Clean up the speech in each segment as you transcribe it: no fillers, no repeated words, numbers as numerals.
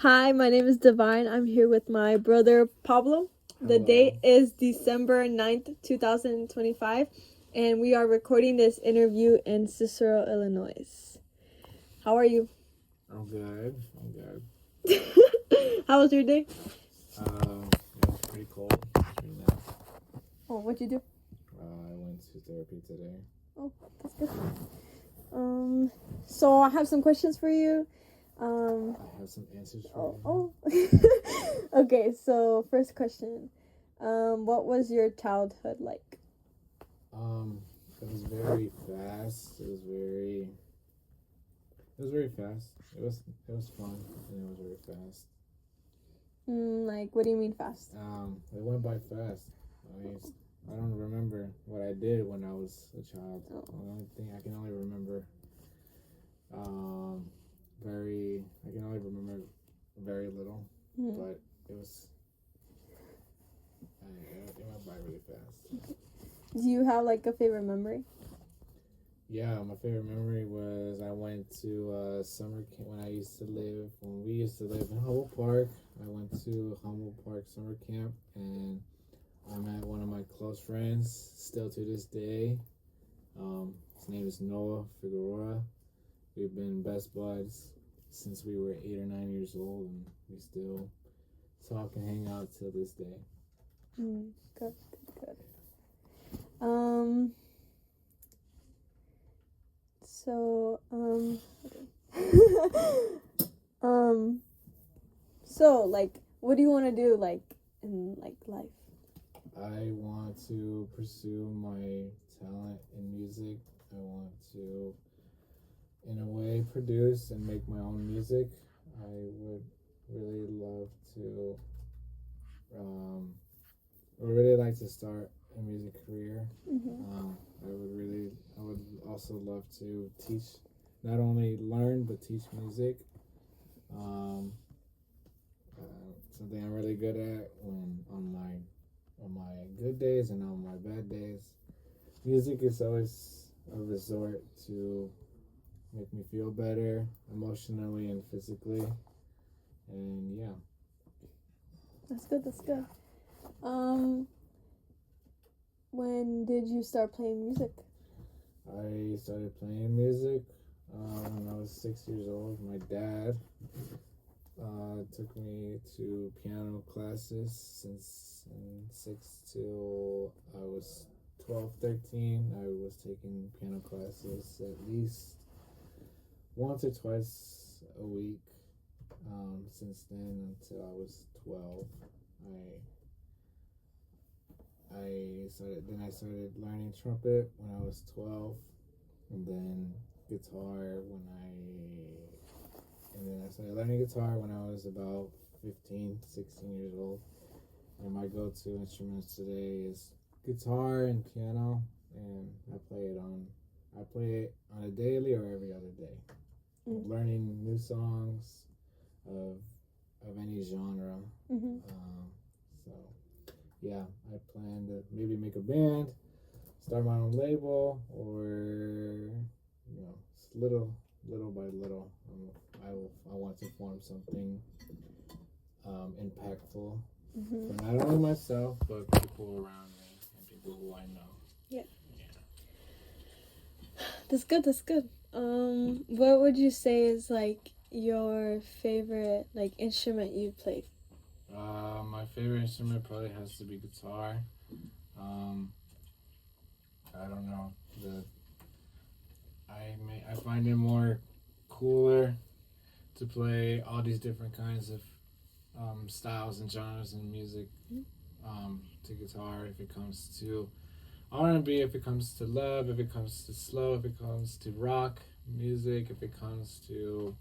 Hi, my name is Divine. I'm here with my brother Pablo. The date is December 9th, 2025, and we are recording this interview in Cicero, Illinois. How are you? I'm good. How was your day? It was pretty cold. It's pretty nice. Oh, what'd you do? I went to therapy today. Oh, that's good. So I have some questions for you. I have some answers for you. Okay, so first question. What was your childhood like? It was very fast. It was very fast. It was fun and it was very fast. Like, what do you mean fast? It went by fast. I don't remember what I did when I was a child. Oh. The only thing I can only remember, very little, but it went by really fast. Okay. Do you have like a favorite memory? Yeah, my favorite memory was I went to summer camp when we used to live in Humboldt Park. I went to Humboldt Park summer camp and I met one of my close friends still to this day. His name is Noah Figueroa. We've been best buds since we were 8 or 9 years old, and we still talk and hang out till this day. Good. So, so like, what do you want to do like in like life? I want to pursue my talent in music. I want to, in a way, produce and make my own music. I would really love to, I would really like to start a music career. I would also love to teach, not only learn, but teach music. Something I'm really good at when on my good days and on my bad days. Music is always a resort to make me feel better emotionally and physically. And yeah. That's good. When did you start playing music? I started playing music when I was 6 years old. My dad took me to piano classes since 6 till I was 12, 13. I was taking piano classes at least once or twice a week since then until I was 12. I started learning trumpet when I was 12, and then I started learning guitar when I was about 15, 16 years old. And my go-to instruments today is guitar and piano, and I play it on a daily or every other day. I'm learning new songs of any genre. So yeah, I plan to maybe make a band, start my own label, or little by little. I want to form something impactful for not only myself but people around me and people who I know. Yeah. That's good. What would you say is like your favorite like instrument you played? My favorite instrument probably has to be guitar. I don't know. I find it more cooler to play all these different kinds of styles and genres in music to guitar. If it comes to R&B, if it comes to love, if it comes to slow, if it comes to rock music, if it comes to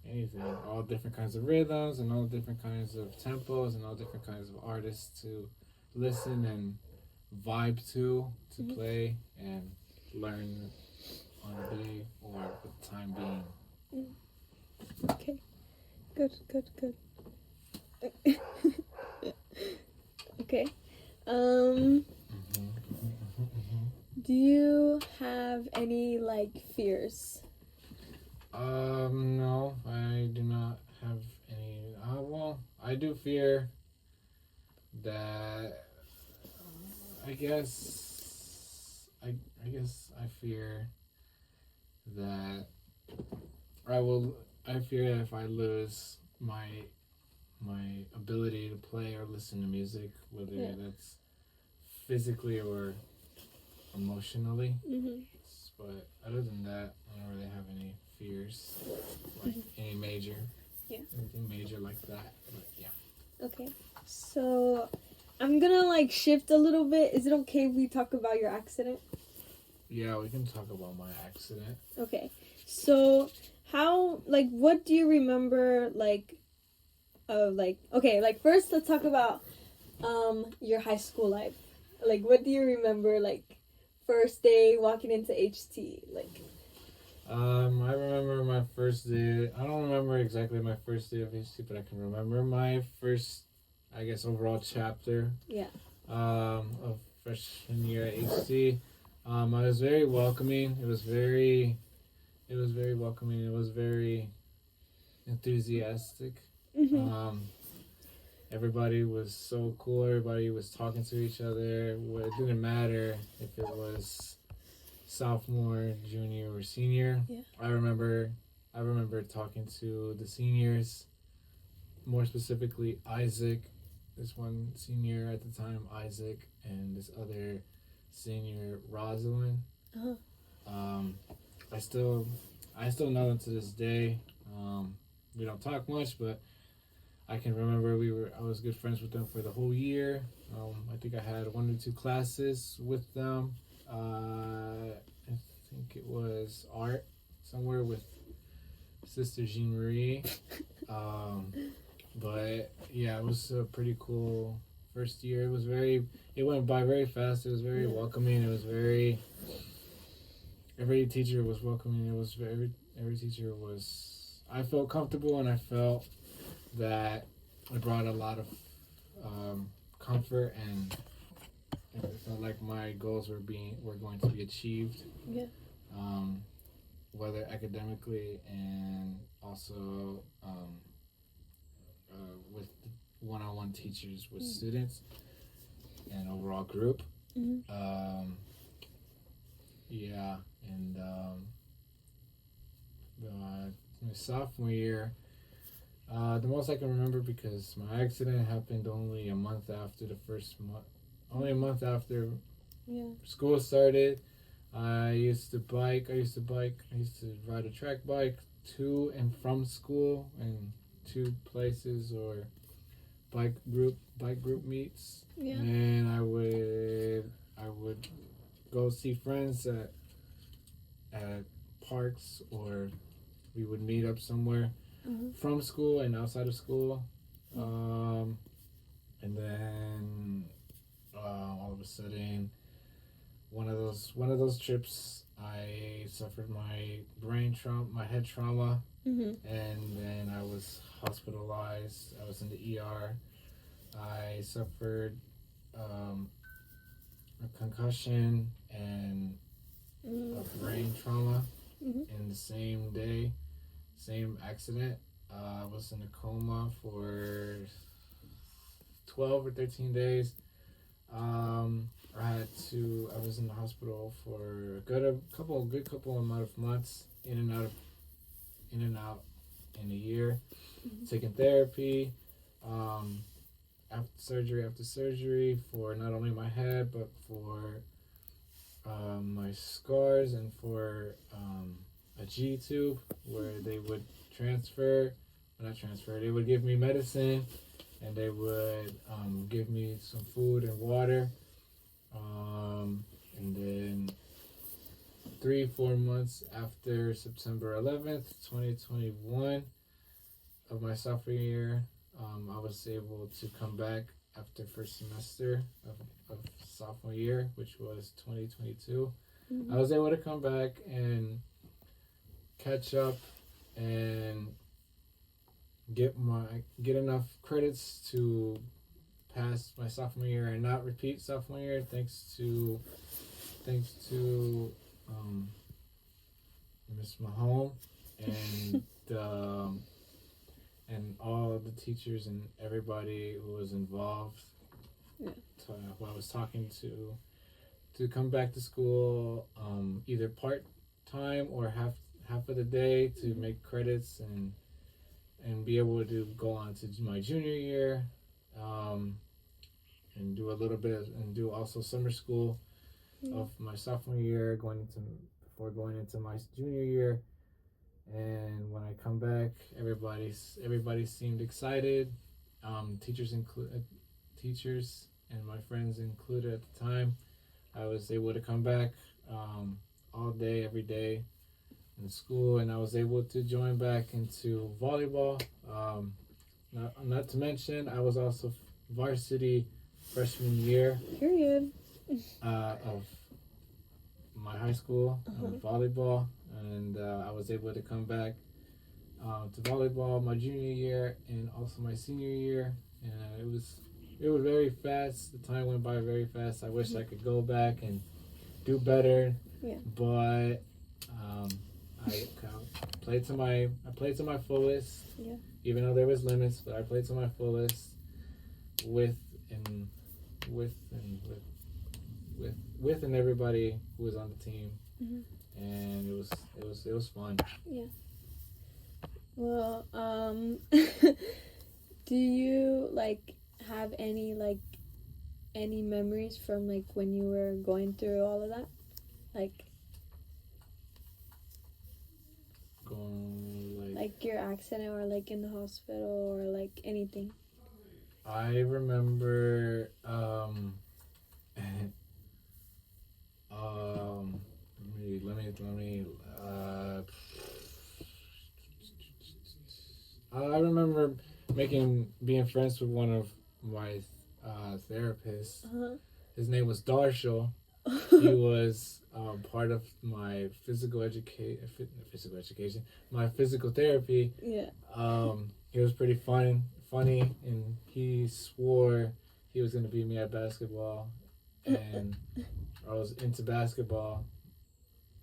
anything, all different kinds of rhythms and all different kinds of tempos and all different kinds of artists to listen and vibe to play and learn on a day or with the time being. Okay, good. Okay. Do you have any like fears? No, I I do fear that I guess I fear that I fear that if I lose my ability to play or listen to music, whether that's physically or emotionally. Mm-hmm. But other than that, I don't really have any fears, like any major, anything major like that. But yeah. Okay. So I'm gonna like shift a little bit. Is it okay if we talk about your accident? Yeah, we can talk about my accident. Okay. So how like what do you remember like first let's talk about your high school life. Like what do you remember like first day walking into HT like I remember my first day. I don't remember exactly my first day of HT, but I can remember my first, I guess, overall chapter. Yeah. Of freshman year at HT. I was very welcoming. It was very welcoming. It was very enthusiastic. Mm-hmm. Everybody was so cool. Everybody was talking to each other. It didn't matter if it was sophomore, junior, or senior. Yeah. I remember talking to the seniors, more specifically Isaac, this one senior at the time, Isaac, and this other senior, Rosalind. Uh-huh. I still know them to this day. We don't talk much, but I can remember I was good friends with them for the whole year. I think I had 1 or 2 classes with them. I think it was art somewhere with Sister Jean Marie. But yeah, it was a pretty cool first year. It went by very fast. It was very welcoming. It was every teacher was welcoming. Every teacher was, I felt comfortable, and I felt that it brought a lot of comfort, and it felt like my goals were going to be achieved. Yeah. Whether academically and also with one-on-one teachers with students and overall group. Mm-hmm. Yeah, and my sophomore year, the most I can remember, because my accident happened only a month after only a month after school started. I used to ride a track bike to and from school, and 2 places or bike group meets. Yeah. And I would go see friends at parks, or we would meet up somewhere from school and outside of school. And then all of a sudden, one of those trips, I suffered my head trauma, and then I was hospitalized. I was in the ER. I suffered a concussion and a brain trauma in the same day, same accident. I was in a coma for 12 or 13 days. I was in the hospital for a good couple amount of months, in and out in a year, taking therapy, after surgery for not only my head, but for my scars, and for a G tube where they would they would give me medicine, and they would give me some food and water. And then 3-4 months after September 11th, 2021 of my sophomore year, I was able to come back after first semester of sophomore year, which was 2022. I was able to come back and catch up and get enough credits to pass my sophomore year and not repeat sophomore year, thanks to Miss Mahone and and all the teachers and everybody who was involved. Yeah. Who I was talking to come back to school, either part time or half of the day to make credits and be able to go on to my junior year, um, and do a little bit and do also summer school of my sophomore year, before going into my junior year. And when I come back, everybody seemed excited. Teachers and my friends included at the time. I was able to come back all day, every day in school, and I was able to join back into volleyball. Not to mention, I was also varsity freshman year Period. of my high school volleyball, and I was able to come back to volleyball my junior year and also my senior year, and it was very fast. The time went by very fast. I wish I could go back and do better, but I played to my fullest. Yeah. Even though there was limits, but I played to my fullest with and with and everybody who was on the team, and it was fun. Yeah. Well, do you have any memories from when you were going through all of that, your accident or in the hospital or anything? I remember I remember being friends with one of my therapists. His name was Darshall. He was part of my physical education, my physical therapy. Yeah. He was pretty funny, and he swore he was going to beat me at basketball, and I was into basketball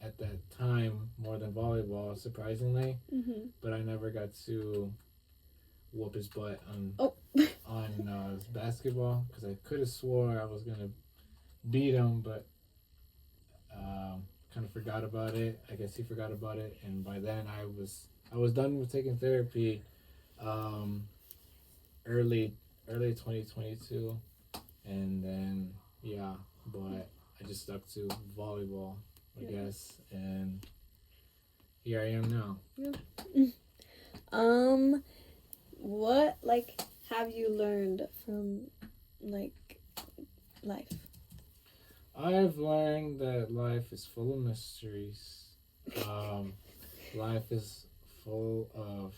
at that time more than volleyball, surprisingly. But I never got to whoop his butt on basketball, because I could have swore I was going to beat him, but kind of forgot about it. I guess he forgot about it, and by then I was done with taking therapy early 2022, and then but I just stuck to volleyball, I guess, and here I am now. What have you learned from life? I've learned that life is full of mysteries. Life is full of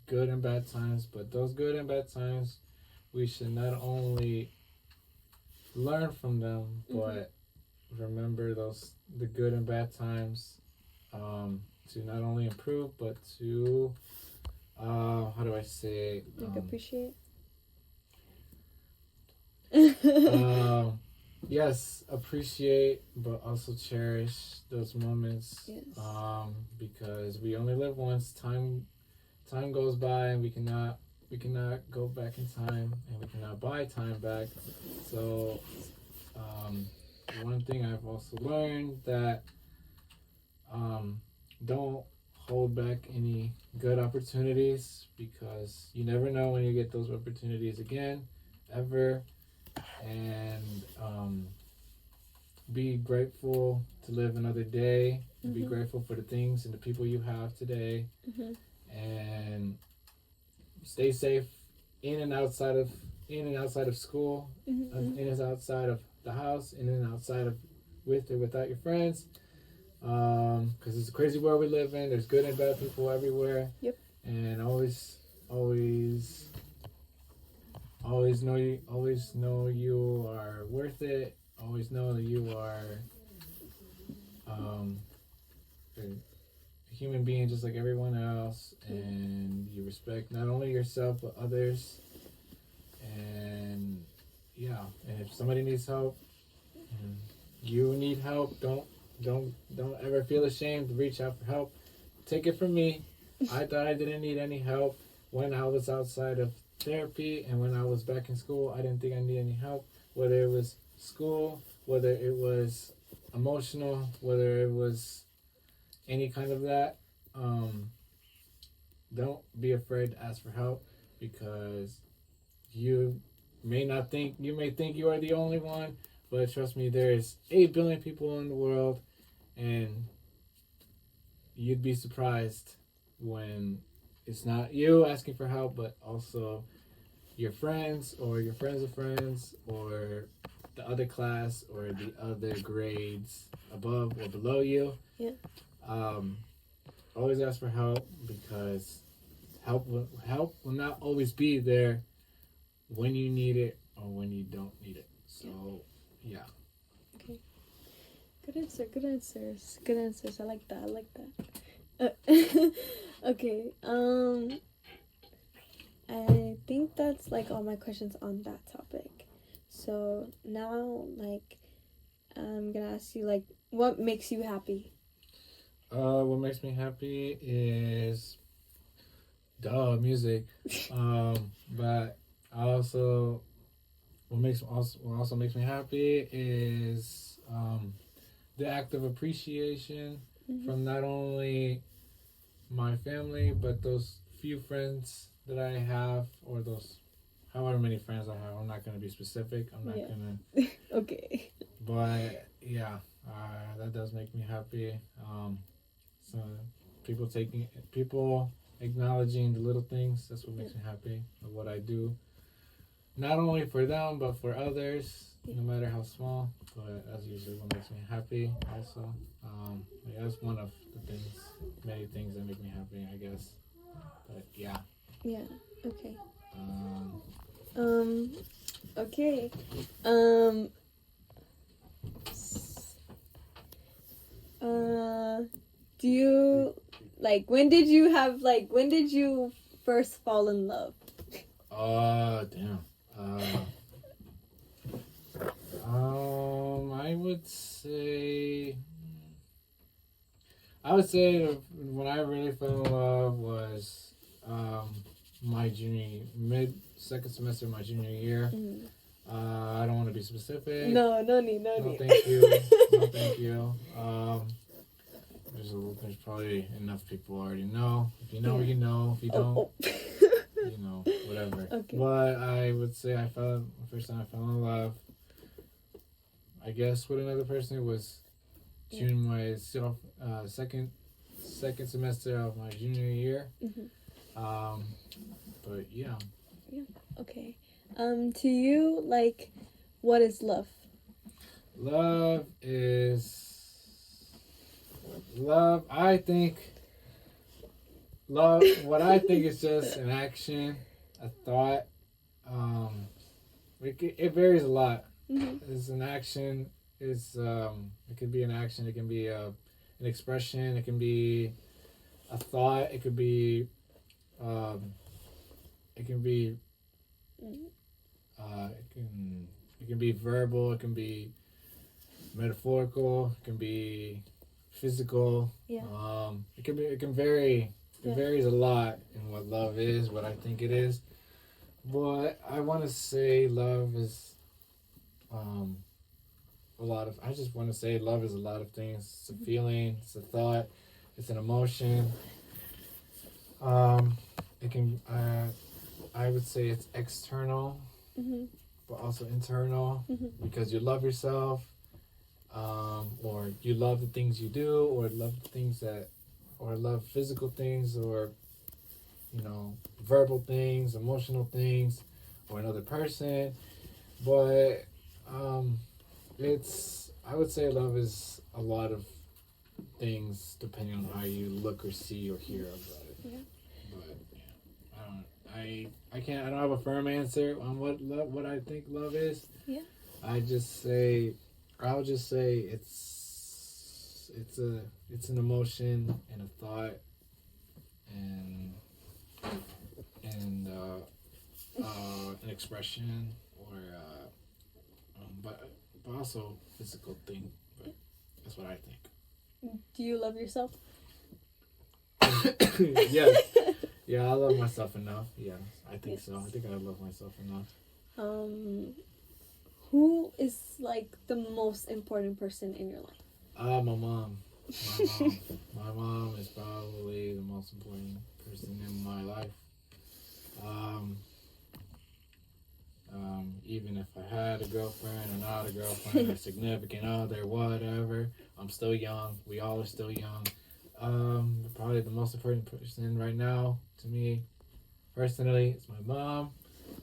good and bad times, but those good and bad times, we should not only learn from them, but remember the good and bad times, to not only improve, but to how do I say, appreciate. Yes, appreciate, but also cherish those moments. Yes. Because we only live once. Time goes by, and we cannot go back in time, and we cannot buy time back. So, one thing I've also learned that don't hold back any good opportunities, because you never know when you get those opportunities again, ever. And be grateful to live another day, and be grateful for the things and the people you have today, and stay safe in and outside of school, in and outside of the house, in and outside of with or without your friends, because it's a crazy world we live in. There's good and bad people everywhere. Yep. And always know you are worth it. Always know that you are a human being just like everyone else, and you respect not only yourself but others. And and if somebody needs help and you need help, don't ever feel ashamed to reach out for help. Take it from me. I thought I didn't need any help, when I was outside of therapy and when I was back in school, I didn't think I needed any help, whether it was school, whether it was emotional, whether it was any kind of that. Don't be afraid to ask for help, because you you may think you are the only one, but trust me, there's 8 billion people in the world, and you'd be surprised when it's not you asking for help, but also your friends or your friends of friends or the other class or the other grades above or below you. Yeah. Um, always ask for help, because help will not always be there when you need it or when you don't need it. So, yeah. Okay. Good answer. Good answers. Good answers. I like that. I like that. Okay. I think that's like all my questions on that topic. So now, like, I'm gonna ask you, like, what makes you happy? What makes me happy is music. But I also what also makes me happy is the act of appreciation from not only my family but those few friends that I have, or those however many friends I have. I'm not gonna be specific. I'm not gonna. Okay. But yeah, that does make me happy. So people acknowledging the little things. That's what makes me happy of what I do. Not only for them, but for others, no matter how small. But that's usually what makes me happy. Also, yeah, that's one of the things, many things that make me happy, I guess. But yeah. Yeah. Okay. Um, Okay. Do you when did you first fall in love? Damn. I would say when I really fell in love was my mid second semester of my junior year. I don't want to be specific. No need. No, thank you. No, thank you. There's probably enough people already know. If you know, you know. If you don't, you know, whatever. Okay. But I would say the first time I fell in love, I guess, with another person was my second semester of my junior year. But yeah. Yeah. Okay. To you, what is love? I think love. What I think is just an action, a thought. It varies a lot. It's an action. It could be an action. It can be an expression. It can be a thought. It could be. It can be. It can be verbal. It can be metaphorical. It can be physical. Yeah. It can vary. It varies a lot in what love is, what I think it is. But I want to say love is I just want to say love is a lot of things. It's a feeling, it's a thought, it's an emotion. It can I would say it's external, but also internal, because you love yourself, or you love the things you do, or love physical things, or verbal things, emotional things, or another person. But I would say love is a lot of things depending on how you look or see or hear about it. Yeah. But yeah, I don't have a firm answer on what I think love is. Yeah. I'll just say it's an emotion and a thought and an expression, or but also physical thing. But that's what I think. Do you love yourself? Yes. Yeah, I love myself enough. Yeah, I think so. I think I love myself enough. Who is like the most important person in your life? My mom. My mom. My mom is probably the most important person in my life. Um, Even if I had a girlfriend or not a girlfriend or significant other, whatever, I'm still young. We all are still young. Probably the most important person right now to me, personally, is my mom.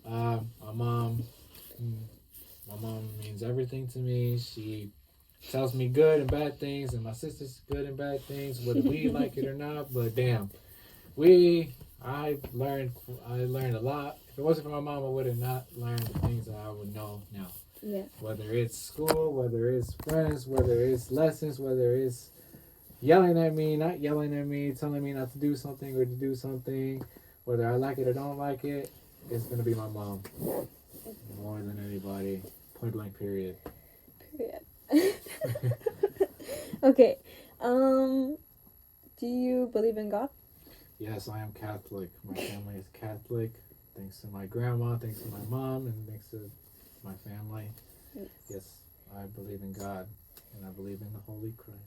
My mom, mm, my mom means everything to me. She tells me good and bad things, and my sister's good and bad things, whether we like it or not. But damn, we I learned a lot. If it wasn't for my mom, I would have not learned the things that I would know now. Yeah. Whether it's school, whether it's friends, whether it's lessons, whether it's yelling at me, not yelling at me, telling me not to do something or to do something, whether I like it or don't like it, it's gonna be my mom more than anybody. Point blank. Period. Period. Okay. Do you believe in God? Yes, I am Catholic. My family is Catholic. Thanks to my grandma, thanks to my mom, and thanks to my family. Yes, I believe in God, and I believe in the Holy Christ.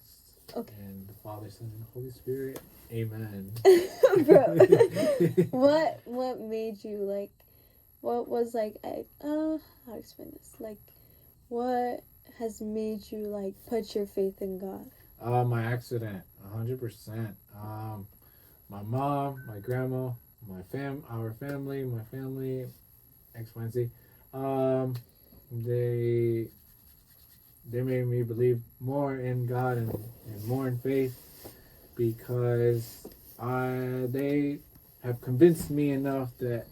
Okay. And the Father, Son, and the Holy Spirit. Amen. Bro, what made you like? What was like? How to explain this? Like, what has made you like put your faith in God? My accident, 100%. My mom, my grandma, our family, my family, X, Y, and Z. Um, they made me believe more in God and more in faith because they have convinced me enough to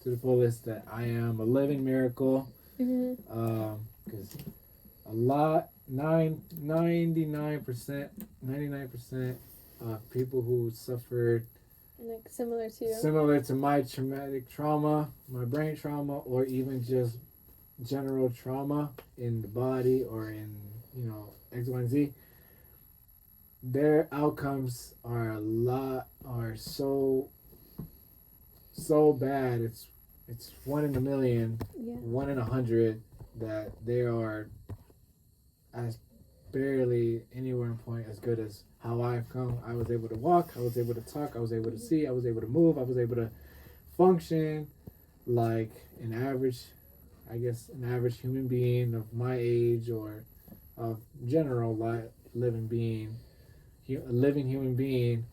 the fullest that I am a living miracle. Mm-hmm. Because a lot 99% of people who suffered Like similar to you. similar to my traumatic trauma, my brain trauma, or even just general trauma in the body or in X, Y, and Z, their outcomes are so bad. It's 1 in 1,000,000, Yeah. 1 in 100 that they are as barely anywhere in point as good as how I've come. I was able to walk, I was able to talk, I was able to see, I was able to move, I was able to function like an average human being of my age or of general living being, a living human being,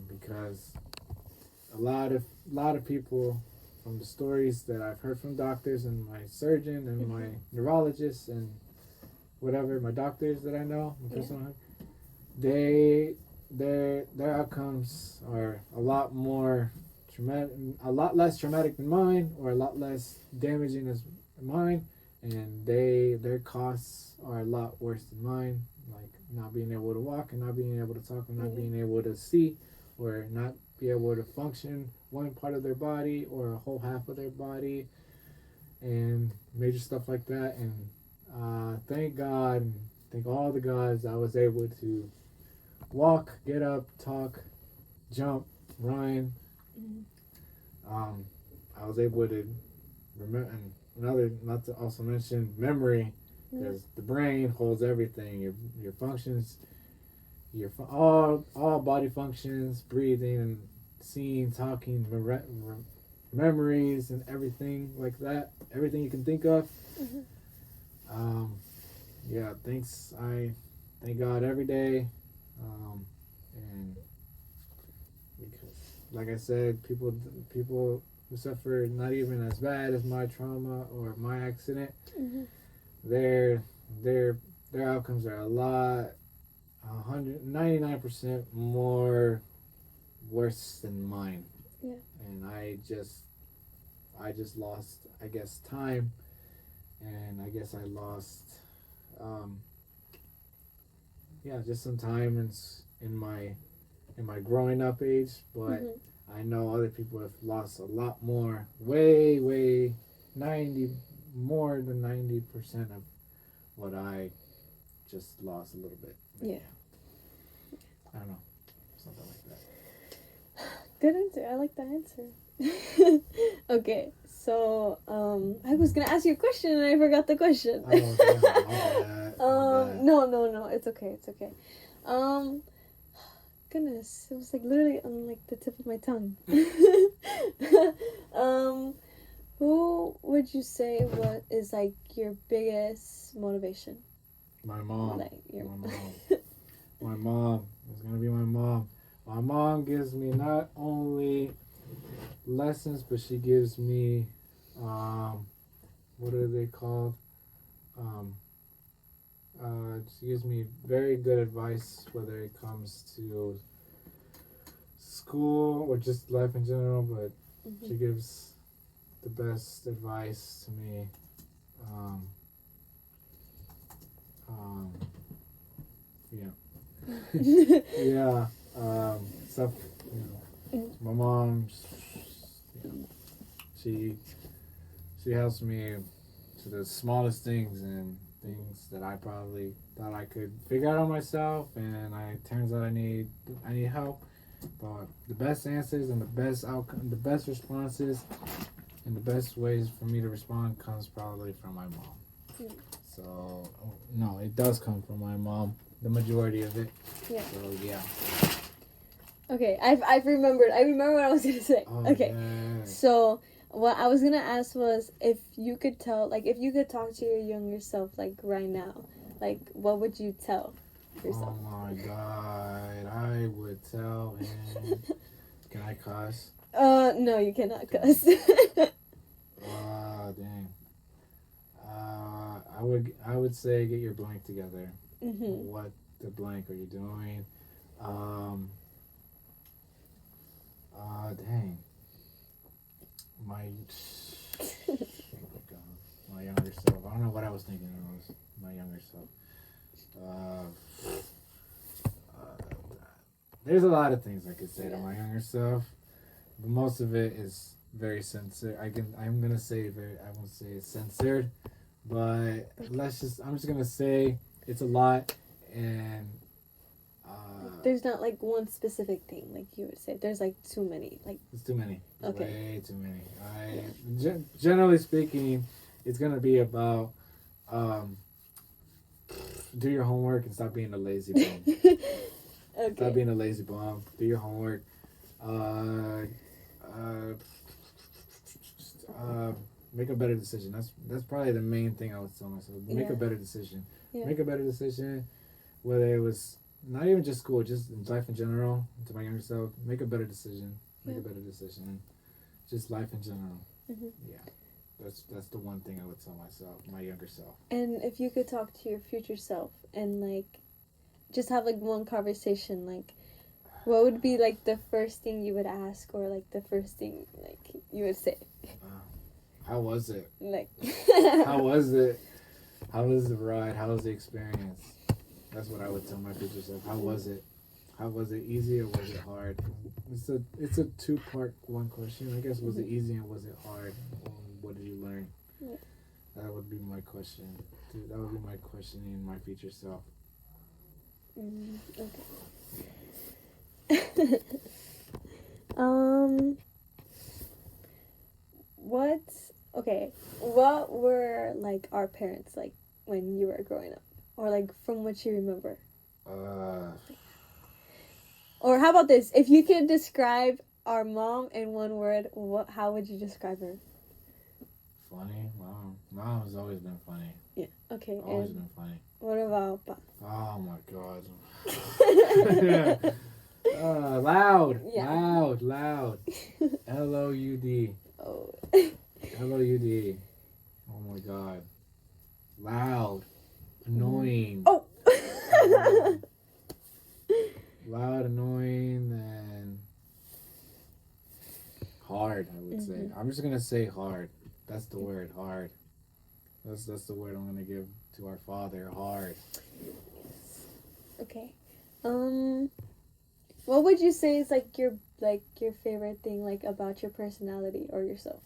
because a lot of people, from the stories that I've heard from doctors and my surgeon and my neurologist and whatever, my doctors that I know, my personal, their outcomes are a lot more traumatic, a lot less traumatic than mine, or a lot less damaging as mine, and their costs are a lot worse than mine, like not being able to walk and not being able to talk and not being able to see, or not be able to function one part of their body or a whole half of their body, and major stuff like that. And thank God, and thank all the gods, I was able to walk, get up, talk, jump, run. I was able to remember, and not to also mention memory, because the brain holds everything. Your functions, all body functions, breathing and seeing, talking, memories, and everything like that. Everything you can think of. Yeah, I thank God every day, and because, like I said, people who suffer not even as bad as my trauma or my accident, their outcomes are a lot, 199% more worse than mine. Yeah. And I just lost, I guess, time, and I guess I lost, just some time in my growing up age. But I know other people have lost a lot more, way more than 90% of what I just lost a little bit. Yeah. I don't know, something like that. Good answer. I like that answer. Okay, so I was gonna ask you a question and I forgot the question. Oh, damn, my bad. No, it's okay. Goodness, it was like literally on like the tip of my tongue. Who would you say what is like your biggest motivation? My mom. Like My mom. My mom. It's gonna be my mom. My mom gives me not only lessons, but she gives me, what are they called? She gives me very good advice, whether it comes to school or just life in general. But she gives the best advice to me. Yeah. Yeah. Stuff. My mom. She helps me to the smallest things and things that I probably thought I could figure out on myself, and it turns out I need help. But the best answers and the best outcome, the best responses, and the best ways for me to respond comes probably from my mom. So no, it does come from my mom. The majority of it. Yeah. So yeah. Okay, I've remembered. I remember what I was gonna say. Oh, okay. yeah. So what I was gonna ask was if you could talk to your younger self like right now, like what would you tell yourself? Oh my God, I would tell him. Can I cuss? No, you cannot cuss. Dang. I would say get your blank together. What the blank are you doing? Dang. My younger self. I don't know what I was thinking. It was my younger self. There's a lot of things I could say to my younger self, but most of it is very censored. I'm gonna say I won't say it's censored, but I'm just gonna say it's a lot, and there's not like one specific thing like you would say. There's like too many. Like it's too many. Okay. Way too many. Generally speaking, it's gonna be about do your homework and stop being a lazy bum. Okay. Stop being a lazy bum. Do your homework. Make a better decision. That's probably the main thing I would tell myself. Make a better decision. Yeah. Make a better decision. Whether it was not even just school, just life in general. To my younger self, make a better decision. Make a better decision. Just life in general. Yeah. That's the one thing I would tell myself, my younger self. And if you could talk to your future self and like just have like one conversation, like what would be like the first thing you would ask, or like the first thing like you would say? How was it? Like How was it? How was the ride? How was the experience? That's what I would tell my future self. How was it? How was it easy or was it hard? It's a two-part one question. I guess, was it easy and was it hard? What did you learn? Yeah. That would be my question. Dude, that would be my questioning my future self. Okay. What were like our parents like when you were growing up, or like from what you remember? Or how about this? If you could describe our mom in one word, how would you describe her? Funny. Mom has always been funny. Yeah. Okay. Always been funny. What about Pa? Oh my God. Loud. Yeah. Loud. Loud. Oh. Loud. Oh my God. Loud. Annoying. Oh. Loud, annoying, and hard, I would say. I'm just gonna say hard. That's the word, hard. That's the word I'm gonna give to our father, hard. Okay. What would you say is like your favorite thing like about your personality or yourself?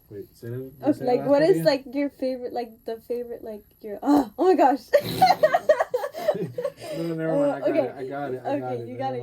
Wait, say that. Okay, like what is like your favorite, like the favorite, like your oh my gosh. No, never mind. I got it. Okay, you got it.